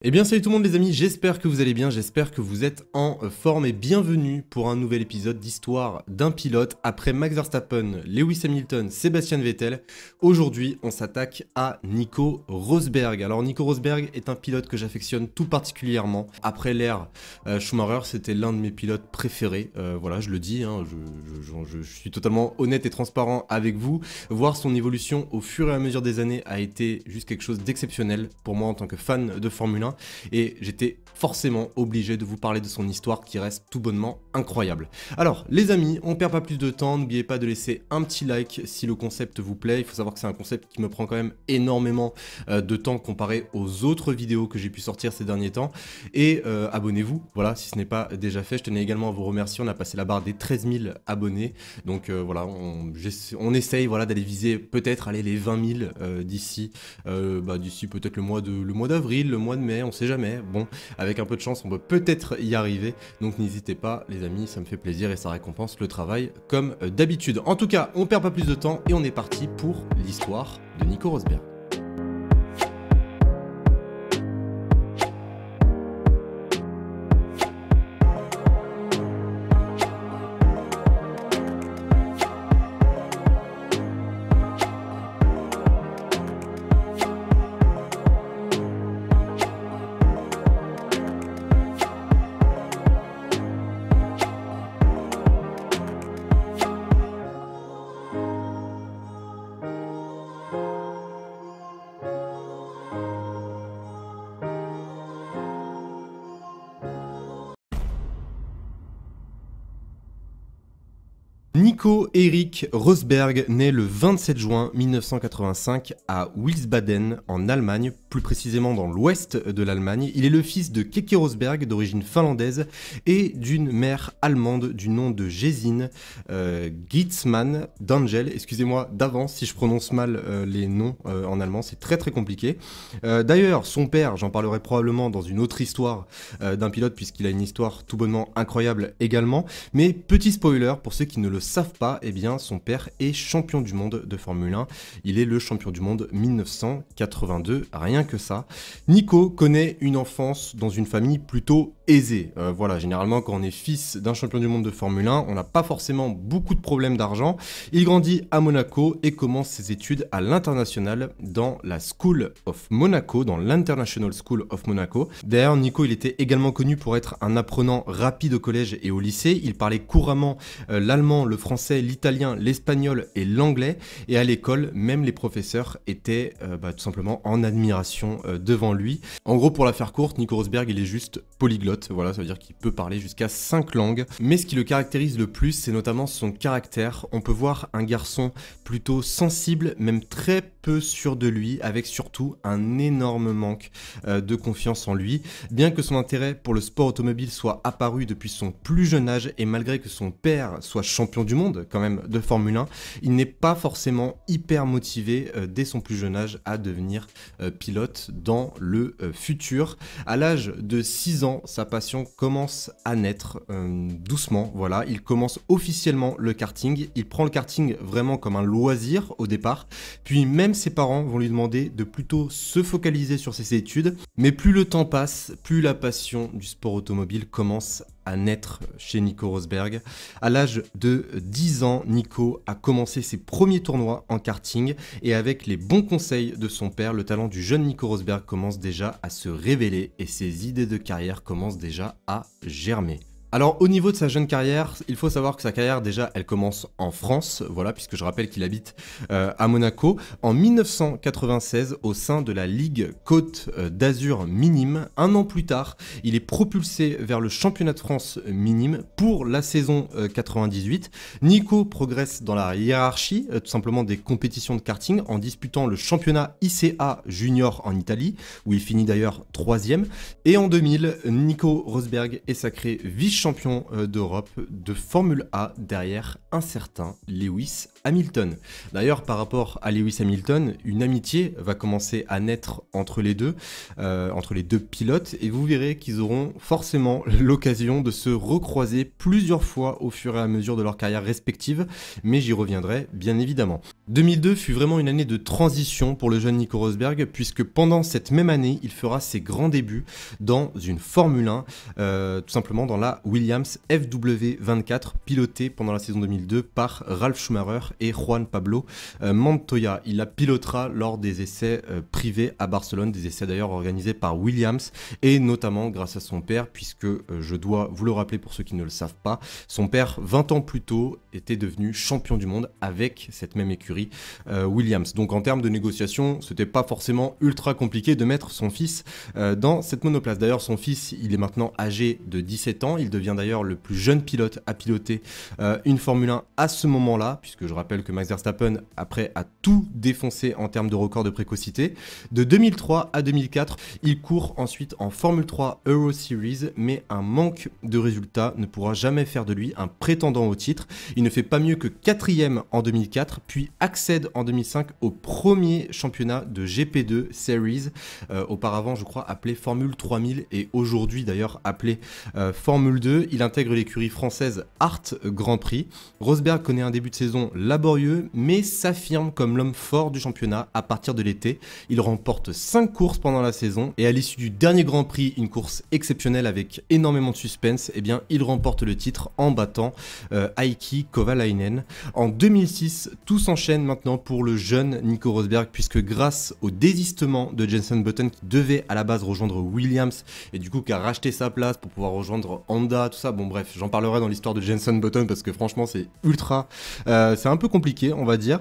Eh bien salut tout le monde les amis, j'espère que vous allez bien, j'espère que vous êtes en forme et bienvenue pour un nouvel épisode d'Histoire d'un pilote. Après Max Verstappen, Lewis Hamilton, Sebastian Vettel, aujourd'hui on s'attaque à Nico Rosberg. Alors Nico Rosberg est un pilote que j'affectionne tout particulièrement. Après l'ère Schumacher, c'était l'un de mes pilotes préférés, voilà je le dis, hein, je suis totalement honnête et transparent avec vous. Voir son évolution au fur et à mesure des années a été juste quelque chose d'exceptionnel pour moi en tant que fan de Formule 1. Et j'étais forcément obligé de vous parler de son histoire qui reste tout bonnement incroyable. Alors les amis, on perd pas plus de temps, n'oubliez pas de laisser un petit like si le concept vous plaît. Il faut savoir que c'est un concept qui me prend quand même énormément de temps comparé aux autres vidéos que j'ai pu sortir ces derniers temps. Et abonnez-vous, voilà, si ce n'est pas déjà fait. Je tenais également à vous remercier, on a passé la barre des 13 000 abonnés. Donc voilà, on essaye voilà, d'aller viser peut-être les 20 000 d'ici peut-être le mois d'avril, le mois de mai, on sait jamais. Bon, avec un peu de chance, on peut peut-être y arriver. Donc n'hésitez pas, les amis, ça me fait plaisir et ça récompense le travail comme d'habitude. En tout cas, on perd pas plus de temps et on est parti pour l'histoire de Nico Rosberg. Nico Erik Rosberg naît le 27 juin 1985 à Wiesbaden en Allemagne, plus précisément dans l'ouest de l'Allemagne. Il est le fils de Keke Rosberg d'origine finlandaise et d'une mère allemande du nom de Gesine Gietzmann d'Angel. Excusez-moi d'avance si je prononce mal les noms en allemand, c'est très compliqué. D'ailleurs, son père, j'en parlerai probablement dans une autre histoire d'un pilote puisqu'il a une histoire tout bonnement incroyable également. Mais petit spoiler, pour ceux qui ne le savent pas, eh bien son père est champion du monde de Formule 1. Il est le champion du monde 1982, rien que ça. Nico connaît une enfance dans une famille plutôt aisée. Voilà, généralement quand on est fils d'un champion du monde de Formule 1, on n'a pas forcément beaucoup de problèmes d'argent. Il grandit à Monaco et commence ses études à l'international dans la School of Monaco, dans l'International School of Monaco. D'ailleurs, Nico, il était également connu pour être un apprenant rapide au collège et au lycée. Il parlait couramment l'allemand, le français, l'italien, l'espagnol et l'anglais. Et à l'école, même les professeurs étaient tout simplement en admiration devant lui. En gros, pour la faire courte, Nico Rosberg, il est juste polyglotte. Voilà, ça veut dire qu'il peut parler jusqu'à 5 langues. Mais ce qui le caractérise le plus, c'est notamment son caractère. On peut voir un garçon plutôt sensible, même très peu sûr de lui, avec surtout un énorme manque de confiance en lui. Bien que son intérêt pour le sport automobile soit apparu depuis son plus jeune âge et malgré que son père soit champion du monde quand même de Formule 1, il n'est pas forcément hyper motivé dès son plus jeune âge à devenir pilote dans le futur. À l'âge de 6 ans, sa passion commence à naître doucement, voilà. Il commence officiellement le karting, il prend le karting vraiment comme un loisir au départ, puis même ses parents vont lui demander de plutôt se focaliser sur ses études, mais plus le temps passe, plus la passion du sport automobile commence à naître chez Nico Rosberg. À l'âge de 10 ans, Nico a commencé ses premiers tournois en karting et avec les bons conseils de son père, le talent du jeune Nico Rosberg commence déjà à se révéler et ses idées de carrière commencent déjà à germer. Alors au niveau de sa jeune carrière, il faut savoir que sa carrière déjà elle commence en France, voilà, puisque je rappelle qu'il habite à Monaco, en 1996 au sein de la Ligue Côte d'Azur minime. Un an plus tard, il est propulsé vers le championnat de France minime pour la saison 98. Nico progresse dans la hiérarchie tout simplement des compétitions de karting en disputant le championnat ICA Junior en Italie, où il finit d'ailleurs 3e. Et en 2000, Nico Rosberg est sacré vice-champion d'Europe de Formule A derrière un certain Lewis Hamilton. D'ailleurs, par rapport à Lewis Hamilton, une amitié va commencer à naître entre les deux pilotes, et vous verrez qu'ils auront forcément l'occasion de se recroiser plusieurs fois au fur et à mesure de leur carrière respective, mais j'y reviendrai bien évidemment. 2002 fut vraiment une année de transition pour le jeune Nico Rosberg, puisque pendant cette même année, il fera ses grands débuts dans une Formule 1, tout simplement dans la Williams FW24, pilotée pendant la saison 2002 par Ralf Schumacher et Juan Pablo Montoya. Il la pilotera lors des essais privés à Barcelone, des essais d'ailleurs organisés par Williams, et notamment grâce à son père, puisque je dois vous le rappeler pour ceux qui ne le savent pas, son père 20 ans plus tôt était devenu champion du monde avec cette même écurie Williams. Donc en termes de négociation, c'était pas forcément ultra compliqué de mettre son fils dans cette monoplace. D'ailleurs, son fils, il est maintenant âgé de 17 ans, il devient d'ailleurs le plus jeune pilote à piloter une Formule 1 à ce moment-là, puisque je rappelle que Max Verstappen, après, a tout défoncé en termes de record de précocité. De 2003 à 2004, il court ensuite en Formule 3 Euro Series, mais un manque de résultats ne pourra jamais faire de lui un prétendant au titre. Il ne fait pas mieux que 4e en 2004, puis accède en 2005 au premier championnat de GP2 Series, auparavant je crois appelé Formule 3000 et aujourd'hui d'ailleurs appelé Formule 2. Il intègre l'écurie française Art Grand Prix. Rosberg connaît un début de saison laborieux, mais s'affirme comme l'homme fort du championnat à partir de l'été. Il remporte 5 courses pendant la saison, et à l'issue du dernier Grand Prix, une course exceptionnelle avec énormément de suspense, eh bien il remporte le titre en battant Heikki Kovalainen. En 2006, tout s'enchaîne maintenant pour le jeune Nico Rosberg, puisque grâce au désistement de Jenson Button, qui devait à la base rejoindre Williams et du coup qui a racheté sa place pour pouvoir rejoindre Honda, tout ça, bon bref, j'en parlerai dans l'histoire de Jenson Button parce que franchement c'est c'est un peu compliqué on va dire.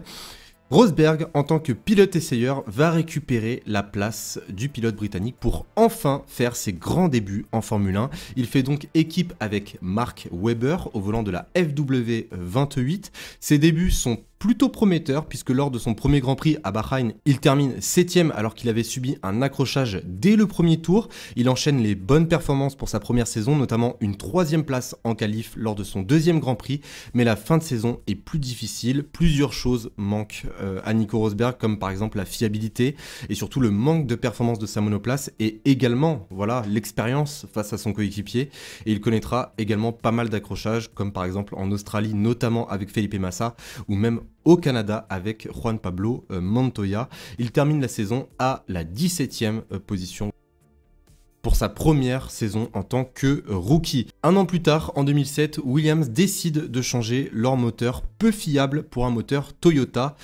Rosberg, en tant que pilote essayeur, va récupérer la place du pilote britannique pour enfin faire ses grands débuts en Formule 1. Il fait donc équipe avec Mark Webber au volant de la FW28. Ses débuts sont plutôt prometteur, puisque lors de son premier Grand Prix à Bahreïn, il termine 7e alors qu'il avait subi un accrochage dès le premier tour. Il enchaîne les bonnes performances pour sa première saison, notamment une 3e place en qualif lors de son deuxième Grand Prix, mais la fin de saison est plus difficile. Plusieurs choses manquent à Nico Rosberg, comme par exemple la fiabilité et surtout le manque de performance de sa monoplace, et également voilà, l'expérience face à son coéquipier. Et il connaîtra également pas mal d'accrochages, comme par exemple en Australie, notamment avec Felipe Massa, ou même au Canada avec Juan Pablo Montoya. Il termine la saison à la 17e position pour sa première saison en tant que rookie. Un an plus tard, en 2007, Williams décide de changer leur moteur peu fiable pour un moteur Toyota,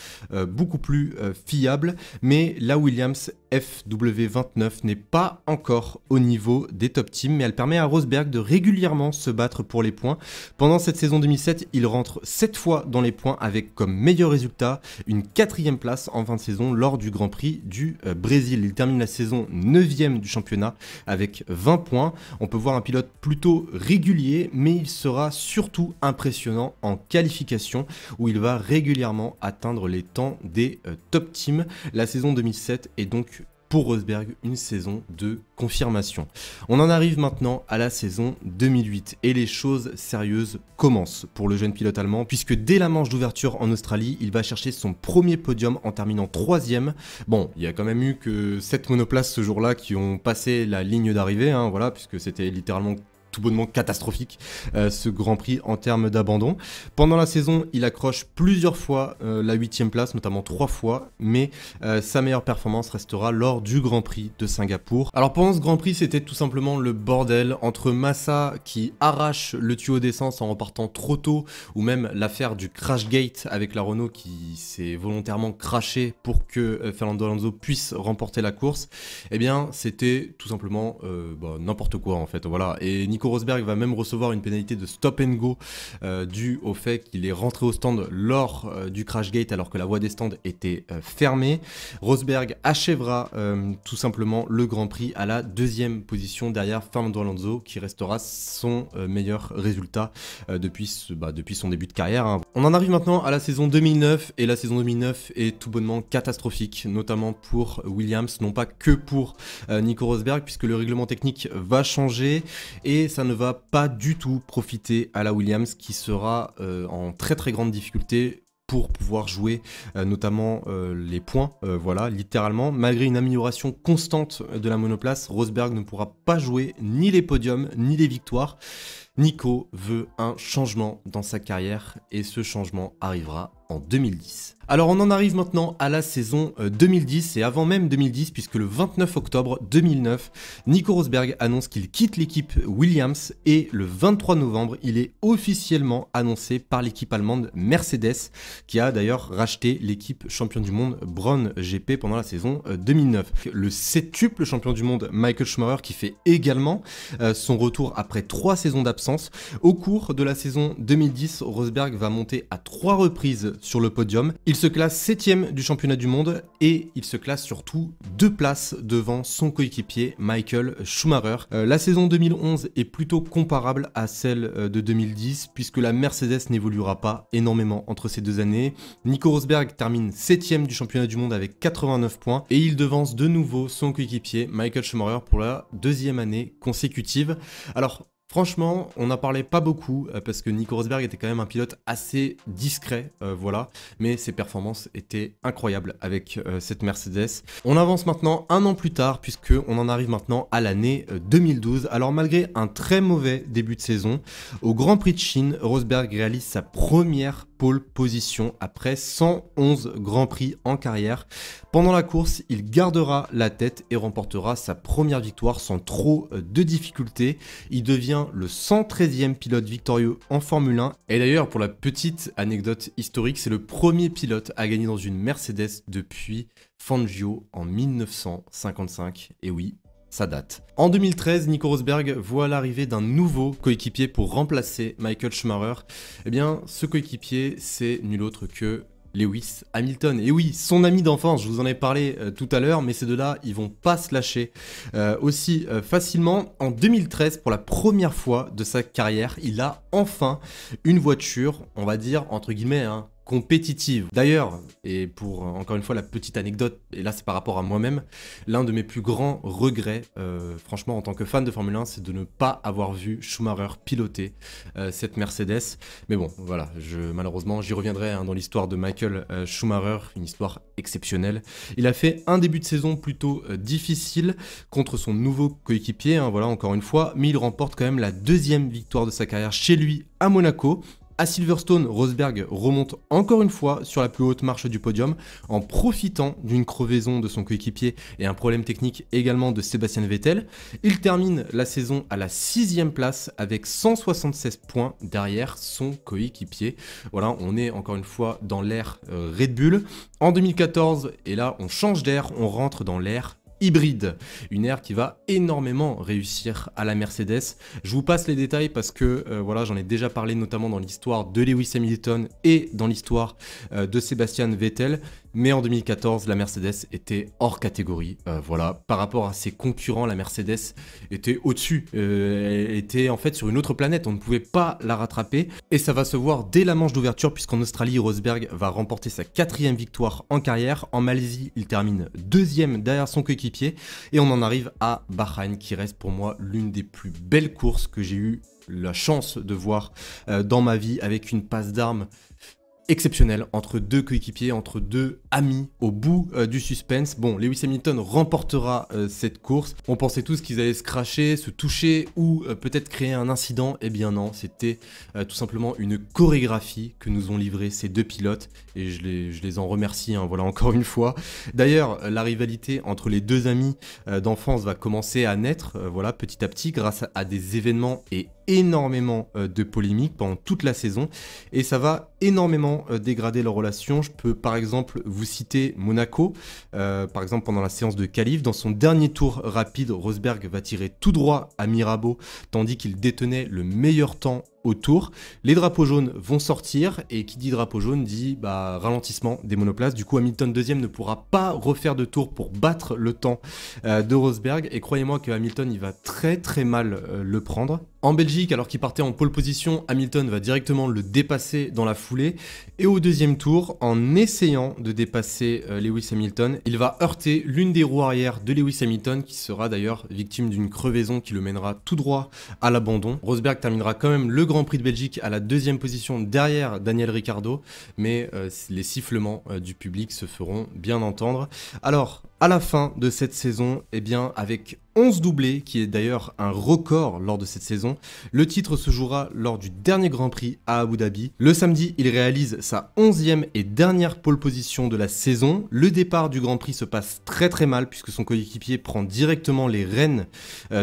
beaucoup plus fiable, mais la Williams FW29 n'est pas encore au niveau des top teams, mais elle permet à Rosberg de régulièrement se battre pour les points. Pendant cette saison 2007, il rentre 7 fois dans les points avec comme meilleur résultat une 4e place en fin de saison lors du Grand Prix du Brésil. Il termine la saison 9e du championnat avec 20 points. On peut voir un pilote plutôt régulier, mais il sera surtout impressionnant en qualification où il va régulièrement atteindre les temps des top teams. La saison 2007 est donc pour Rosberg une saison de confirmation. On en arrive maintenant à la saison 2008 et les choses sérieuses commencent pour le jeune pilote allemand, puisque dès la manche d'ouverture en Australie, il va chercher son premier podium en terminant 3e. Bon, il y a quand même eu que 7 monoplaces ce jour-là qui ont passé la ligne d'arrivée, hein, voilà, puisque c'était littéralement tout bonnement catastrophique ce Grand Prix en termes d'abandon. Pendant la saison, il accroche plusieurs fois la 8e place, notamment 3 fois, mais sa meilleure performance restera lors du Grand Prix de Singapour. Alors pendant ce Grand Prix, c'était tout simplement le bordel entre Massa qui arrache le tuyau d'essence en repartant trop tôt, ou même l'affaire du Crashgate avec la Renault qui s'est volontairement crashé pour que Fernando Alonso puisse remporter la course. Eh bien, c'était tout simplement n'importe quoi en fait, voilà. Et Nico Rosberg va même recevoir une pénalité de stop and go due au fait qu'il est rentré au stand lors du Crashgate alors que la voie des stands était fermée. Rosberg achèvera tout simplement le Grand Prix à la 2e position derrière Fernando Alonso, qui restera son meilleur résultat depuis son début de carrière, hein. On en arrive maintenant à la saison 2009 et la saison 2009 est tout bonnement catastrophique, notamment pour Williams, non pas que pour Nico Rosberg, puisque le règlement technique va changer et ça ne va pas du tout profiter à la Williams, qui sera en très grande difficulté pour pouvoir jouer notamment les points, voilà, littéralement. Malgré une amélioration constante de la monoplace, Rosberg ne pourra pas jouer ni les podiums, ni les victoires. Nico veut un changement dans sa carrière et ce changement arrivera en 2010. Alors on en arrive maintenant à la saison 2010 et avant même 2010 puisque le 29 octobre 2009, Nico Rosberg annonce qu'il quitte l'équipe Williams et le 23 novembre, il est officiellement annoncé par l'équipe allemande Mercedes qui a d'ailleurs racheté l'équipe champion du monde Braun GP pendant la saison 2009. Le septuple champion du monde Michael Schumacher qui fait également son retour après 3 saisons d'absence. Au cours de la saison 2010, Rosberg va monter à 3 reprises sur le podium. Il se classe 7ème du championnat du monde et il se classe surtout 2 places devant son coéquipier Michael Schumacher. La saison 2011 est plutôt comparable à celle de 2010 puisque la Mercedes n'évoluera pas énormément entre ces 2 années. Nico Rosberg termine 7ème du championnat du monde avec 89 points et il devance de nouveau son coéquipier Michael Schumacher pour la 2e année consécutive. Alors, franchement, on n'en parlait pas beaucoup parce que Nico Rosberg était quand même un pilote assez discret, voilà, mais ses performances étaient incroyables avec cette Mercedes. On avance maintenant un an plus tard puisque on en arrive maintenant à l'année 2012. Alors malgré un très mauvais début de saison, au Grand Prix de Chine, Rosberg réalise sa première pole position après 111 Grands Prix en carrière. Pendant la course, il gardera la tête et remportera sa première victoire sans trop de difficultés. Il devient le 113e pilote victorieux en Formule 1. Et d'ailleurs, pour la petite anecdote historique, c'est le premier pilote à gagner dans une Mercedes depuis Fangio en 1955. Et oui, ça date. En 2013, Nico Rosberg voit l'arrivée d'un nouveau coéquipier pour remplacer Michael Schumacher. Eh bien, ce coéquipier, c'est nul autre que Lewis Hamilton. Et oui, son ami d'enfance, je vous en ai parlé tout à l'heure, mais ces deux-là, ils vont pas se lâcher aussi facilement. En 2013, pour la première fois de sa carrière, il a enfin une voiture, on va dire, entre guillemets, hein, compétitive. D'ailleurs, et pour encore une fois la petite anecdote, et là c'est par rapport à moi-même, l'un de mes plus grands regrets, franchement en tant que fan de Formule 1, c'est de ne pas avoir vu Schumacher piloter cette Mercedes. Mais bon, voilà, malheureusement j'y reviendrai hein, dans l'histoire de Michael Schumacher, une histoire exceptionnelle. Il a fait un début de saison plutôt difficile contre son nouveau coéquipier, hein, voilà encore une fois, mais il remporte quand même la 2e victoire de sa carrière chez lui à Monaco. À Silverstone, Rosberg remonte encore une fois sur la plus haute marche du podium en profitant d'une crevaison de son coéquipier et un problème technique également de Sebastian Vettel. Il termine la saison à la 6e place avec 176 points derrière son coéquipier. Voilà, on est encore une fois dans l'ère Red Bull. En 2014, et là on change d'air, on rentre dans l'ère hybride, une ère qui va énormément réussir à la Mercedes. Je vous passe les détails parce que voilà, j'en ai déjà parlé notamment dans l'histoire de Lewis Hamilton et dans l'histoire de Sebastian Vettel. Mais en 2014, la Mercedes était hors catégorie. Voilà, par rapport à ses concurrents, la Mercedes était au-dessus. Elle était en fait sur une autre planète. On ne pouvait pas la rattraper. Et ça va se voir dès la manche d'ouverture puisqu'en Australie, Rosberg va remporter sa 4e victoire en carrière. En Malaisie, il termine 2e derrière son coéquipier. Et on en arrive à Bahreïn qui reste pour moi l'une des plus belles courses que j'ai eu la chance de voir dans ma vie avec une passe d'armes exceptionnel entre deux coéquipiers, entre deux amis au bout du suspense. Bon, Lewis Hamilton remportera cette course. On pensait tous qu'ils allaient se crasher, se toucher ou peut-être créer un incident. Eh bien non, c'était tout simplement une chorégraphie que nous ont livré ces deux pilotes et je les en remercie, hein, voilà encore une fois. D'ailleurs, la rivalité entre les deux amis d'enfance va commencer à naître, voilà, petit à petit grâce à des événements et énormément de polémiques pendant toute la saison et ça va énormément dégrader leur relation. Je peux par exemple vous citer Monaco, par exemple pendant la séance de qualif, dans son dernier tour rapide, Rosberg va tirer tout droit à Mirabeau tandis qu'il détenait le meilleur temps au tour. Les drapeaux jaunes vont sortir et qui dit drapeau jaune dit ralentissement des monoplaces. Du coup Hamilton deuxième ne pourra pas refaire de tour pour battre le temps de Rosberg et croyez-moi que Hamilton il va très très mal le prendre. En Belgique, alors qu'il partait en pole position, Hamilton va directement le dépasser dans la foulée. Et au deuxième tour, en essayant de dépasser Lewis Hamilton, il va heurter l'une des roues arrière de Lewis Hamilton, qui sera d'ailleurs victime d'une crevaison qui le mènera tout droit à l'abandon. Rosberg terminera quand même le Grand Prix de Belgique à la deuxième position derrière Daniel Ricciardo, mais les sifflements du public se feront bien entendre. Alors, à la fin de cette saison, eh bien, avec 11 doublés, qui est d'ailleurs un record lors de cette saison. Le titre se jouera lors du dernier Grand Prix à Abu Dhabi. Le samedi, il réalise sa 11e et dernière pole position de la saison. Le départ du Grand Prix se passe très mal puisque son coéquipier prend directement les rênes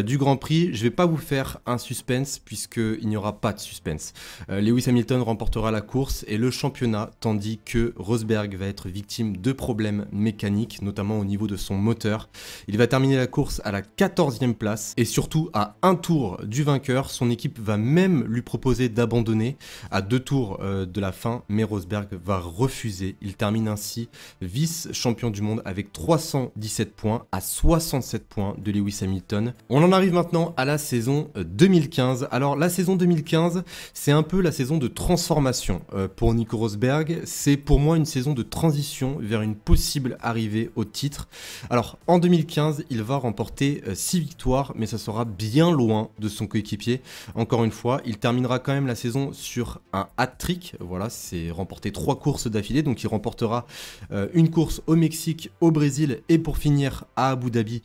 du Grand Prix. Je ne vais pas vous faire un suspense puisqu'il n'y aura pas de suspense. Lewis Hamilton remportera la course et le championnat, tandis que Rosberg va être victime de problèmes mécaniques, notamment au niveau de son moteur. Il va terminer la course à la 14e place et surtout à un tour du vainqueur. Son équipe va même lui proposer d'abandonner à 2 tours de la fin, mais Rosberg va refuser. Il termine ainsi vice-champion du monde avec 317 points à 67 points de Lewis Hamilton. On en arrive maintenant à la saison 2015. Alors la saison 2015, c'est un peu la saison de transformation pour Nico Rosberg. C'est pour moi une saison de transition vers une possible arrivée au titre. Alors en 2015, il va remporter 6 victoires, mais ça sera bien loin de son coéquipier. Encore une fois, il terminera quand même la saison sur un hat-trick. Voilà, c'est remporter 3 courses d'affilée. Donc il remportera une course au Mexique, au Brésil et pour finir à Abu Dhabi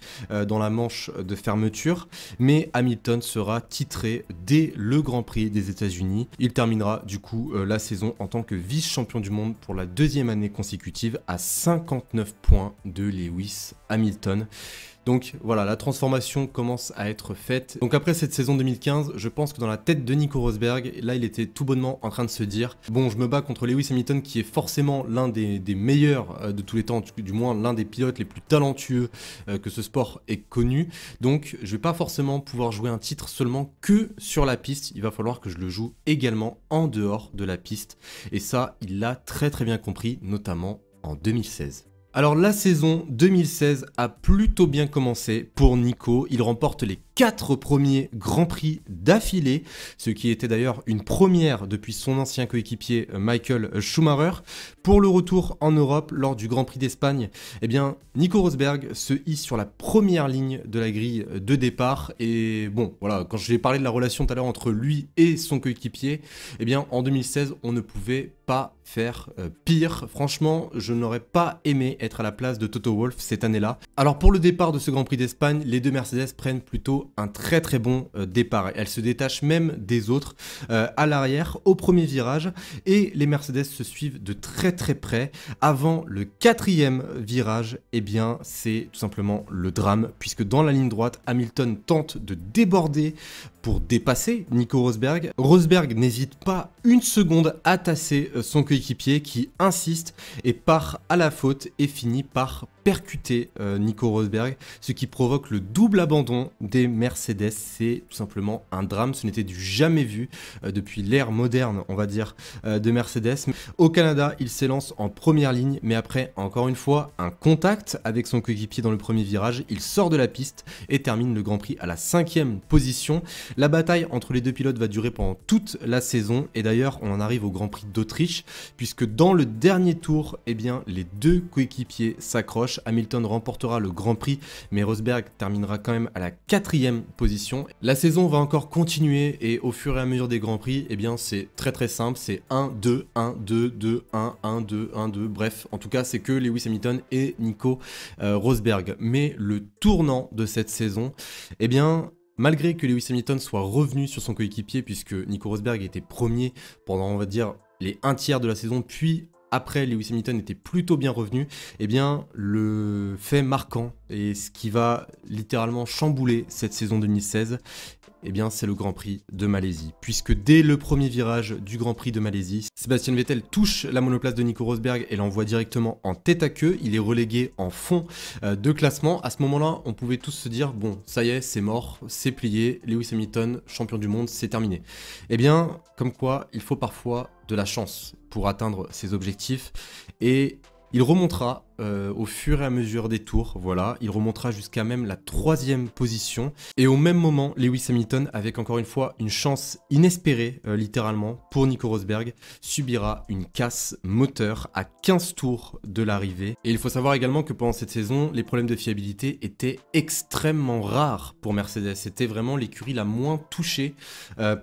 dans la manche de fermeture. Mais Hamilton sera titré dès le Grand Prix des États-Unis. Il terminera du coup la saison en tant que vice-champion du monde pour la 2e année consécutive à 59 points de Lewis Hamilton. Donc voilà, la transformation commence à être faite. Donc après cette saison 2015, je pense que dans la tête de Nico Rosberg, là il était tout bonnement en train de se dire « Bon, je me bats contre Lewis Hamilton qui est forcément l'un des meilleurs de tous les temps, du moins l'un des pilotes les plus talentueux que ce sport ait connu. Donc je vais pas forcément pouvoir jouer un titre seulement que sur la piste, il va falloir que je le joue également en dehors de la piste. » Et ça, il l'a très bien compris, notamment en 2016. Alors la saison 2016 a plutôt bien commencé pour Nico. Il remporte les 4 premiers Grands Prix d'affilée, ce qui était d'ailleurs une première depuis son ancien coéquipier Michael Schumacher. Pour le retour en Europe lors du Grand Prix d'Espagne, eh bien Nico Rosberg se hisse sur la première ligne de la grille de départ. Et bon, voilà, quand je vais parler de la relation tout à l'heure entre lui et son coéquipier, eh bien en 2016, on ne pouvait pas faire pire. Franchement, je n'aurais pas aimé être à la place de Toto Wolff cette année-là. Alors pour le départ de ce Grand Prix d'Espagne, les deux Mercedes prennent plutôt un très bon départ. Elles se détachent même des autres à l'arrière au premier virage et les Mercedes se suivent de très près. Avant le 4e virage, eh bien c'est tout simplement le drame puisque dans la ligne droite, Hamilton tente de déborder pour dépasser Nico Rosberg. Rosberg n'hésite pas une seconde à tasser son coéquipier qui insiste et part à la faute et finit par percuter Nico Rosberg, ce qui provoque le double abandon des Mercedes. C'est tout simplement un drame, ce n'était du jamais vu depuis l'ère moderne, on va dire, de Mercedes. Au Canada, il s'élance en première ligne, mais après, encore une fois, un contact avec son coéquipier dans le premier virage, il sort de la piste et termine le Grand Prix à la 5e position. La bataille entre les deux pilotes va durer pendant toute la saison, et d'ailleurs, on en arrive au Grand Prix d'Autriche, puisque dans le dernier tour, eh bien, les deux coéquipiers s'accrochent. Hamilton remportera le Grand Prix, mais Rosberg terminera quand même à la 4e position. La saison va encore continuer et au fur et à mesure des Grands Prix, eh bien c'est très simple, c'est 1-2, 1-2, 2-1, 1-2, 1-2, bref, en tout cas c'est que Lewis Hamilton et Nico Rosberg. Mais le tournant de cette saison, eh bien malgré que Lewis Hamilton soit revenu sur son coéquipier, puisque Nico Rosberg était premier pendant, on va dire, les 1/3 de la saison, puis après Lewis Hamilton était plutôt bien revenu, eh bien le fait marquant et ce qui va littéralement chambouler cette saison 2016, eh bien c'est le Grand Prix de Malaisie. Puisque dès le premier virage du Grand Prix de Malaisie, Sebastian Vettel touche la monoplace de Nico Rosberg et l'envoie directement en tête à queue. Il est relégué en fond de classement. À ce moment-là, on pouvait tous se dire, bon, ça y est, c'est mort, c'est plié, Lewis Hamilton, champion du monde, c'est terminé. Eh bien, comme quoi, il faut parfois de la chance pour atteindre ses objectifs. Et il remontera au fur et à mesure des tours, voilà, il remontera jusqu'à même la 3e position, et au même moment, Lewis Hamilton, avec encore une fois une chance inespérée, littéralement, pour Nico Rosberg, subira une casse moteur à 15 tours de l'arrivée, et il faut savoir également que pendant cette saison, les problèmes de fiabilité étaient extrêmement rares pour Mercedes, c'était vraiment l'écurie la moins touchée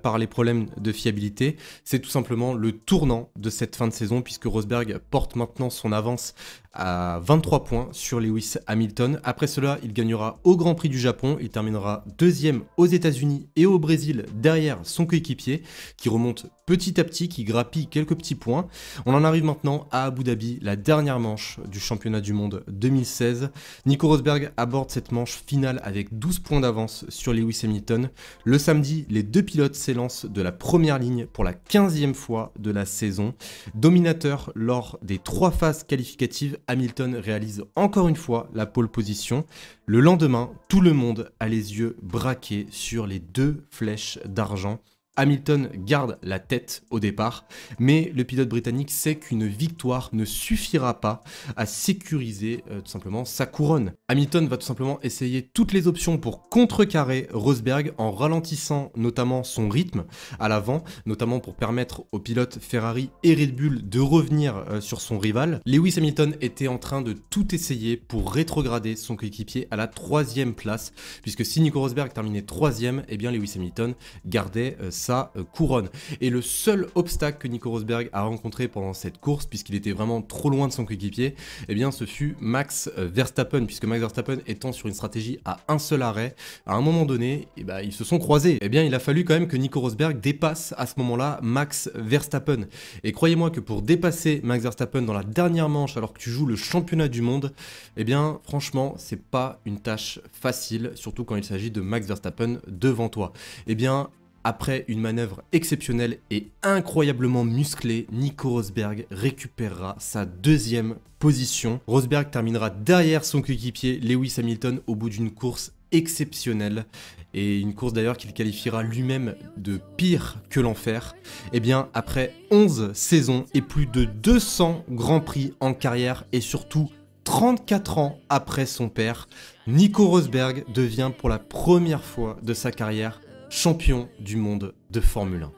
par les problèmes de fiabilité. C'est tout simplement le tournant de cette fin de saison puisque Rosberg porte maintenant son avance à 23 points sur Lewis Hamilton. Après cela, il gagnera au Grand Prix du Japon, il terminera 2e aux États-Unis et au Brésil derrière son coéquipier qui remonte petit à petit, qui grappille quelques petits points. On en arrive maintenant à Abu Dhabi, la dernière manche du championnat du monde 2016. Nico Rosberg aborde cette manche finale avec 12 points d'avance sur Lewis Hamilton. Le samedi, les deux pilotes s'élancent de la première ligne pour la 15e fois de la saison. Dominateur lors des 3 phases qualificatives, Hamilton réalise encore une fois la pole position. Le lendemain, tout le monde a les yeux braqués sur les 2 flèches d'argent. Hamilton garde la tête au départ, mais le pilote britannique sait qu'une victoire ne suffira pas à sécuriser tout simplement sa couronne. Hamilton va tout simplement essayer toutes les options pour contrecarrer Rosberg en ralentissant notamment son rythme à l'avant, notamment pour permettre aux pilotes Ferrari et Red Bull de revenir sur son rival. Lewis Hamilton était en train de tout essayer pour rétrograder son coéquipier à la 3e place, puisque si Nico Rosberg terminait 3e, eh bien Lewis Hamilton gardait sa couronne. Et le seul obstacle que Nico Rosberg a rencontré pendant cette course, puisqu'il était vraiment trop loin de son coéquipier, eh bien ce fut Max Verstappen, puisque Max Verstappen étant sur une stratégie à un seul arrêt, à un moment donné, eh ben, ils se sont croisés. Eh bien il a fallu quand même que Nico Rosberg dépasse à ce moment-là Max Verstappen. Et croyez-moi que pour dépasser Max Verstappen dans la dernière manche alors que tu joues le championnat du monde, eh bien franchement c'est pas une tâche facile, surtout quand il s'agit de Max Verstappen devant toi. Eh bien après une manœuvre exceptionnelle et incroyablement musclée, Nico Rosberg récupérera sa 2e position. Rosberg terminera derrière son coéquipier Lewis Hamilton au bout d'une course exceptionnelle, et une course d'ailleurs qu'il qualifiera lui-même de pire que l'enfer. Et bien après 11 saisons et plus de 200 grands prix en carrière et surtout 34 ans après son père, Nico Rosberg devient pour la première fois de sa carrière champion du monde de Formule 1.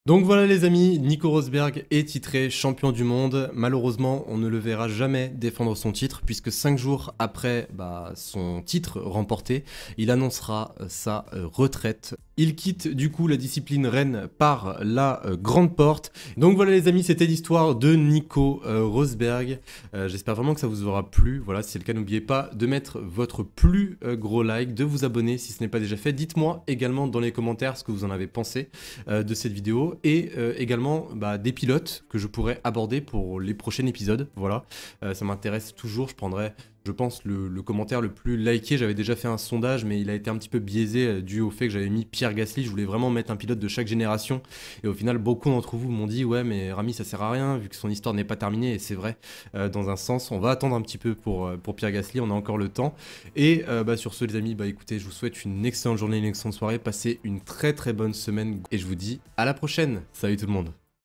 Donc voilà les amis, Nico Rosberg est titré champion du monde. Malheureusement, on ne le verra jamais défendre son titre puisque 5 jours après son titre remporté, il annoncera sa retraite. Il quitte du coup la discipline reine par la grande porte. Donc voilà les amis, c'était l'histoire de Nico Rosberg. J'espère vraiment que ça vous aura plu. Voilà, si c'est le cas, n'oubliez pas de mettre votre plus gros like, de vous abonner si ce n'est pas déjà fait. Dites-moi également dans les commentaires ce que vous en avez pensé de cette vidéo et également des pilotes que je pourrais aborder pour les prochains épisodes. Voilà, ça m'intéresse toujours. Je prendrai, je pense, le commentaire le plus liké. J'avais déjà fait un sondage, mais il a été un petit peu biaisé dû au fait que j'avais mis Pierre Gasly. Je voulais vraiment mettre un pilote de chaque génération. Et au final, beaucoup d'entre vous m'ont dit « Ouais, mais Rami, ça sert à rien, vu que son histoire n'est pas terminée. » Et c'est vrai, dans un sens. On va attendre un petit peu pour Pierre Gasly, on a encore le temps. Et sur ce, les amis, écoutez, je vous souhaite une excellente journée, une excellente soirée. Passez une très très bonne semaine. Et je vous dis à la prochaine. Salut tout le monde.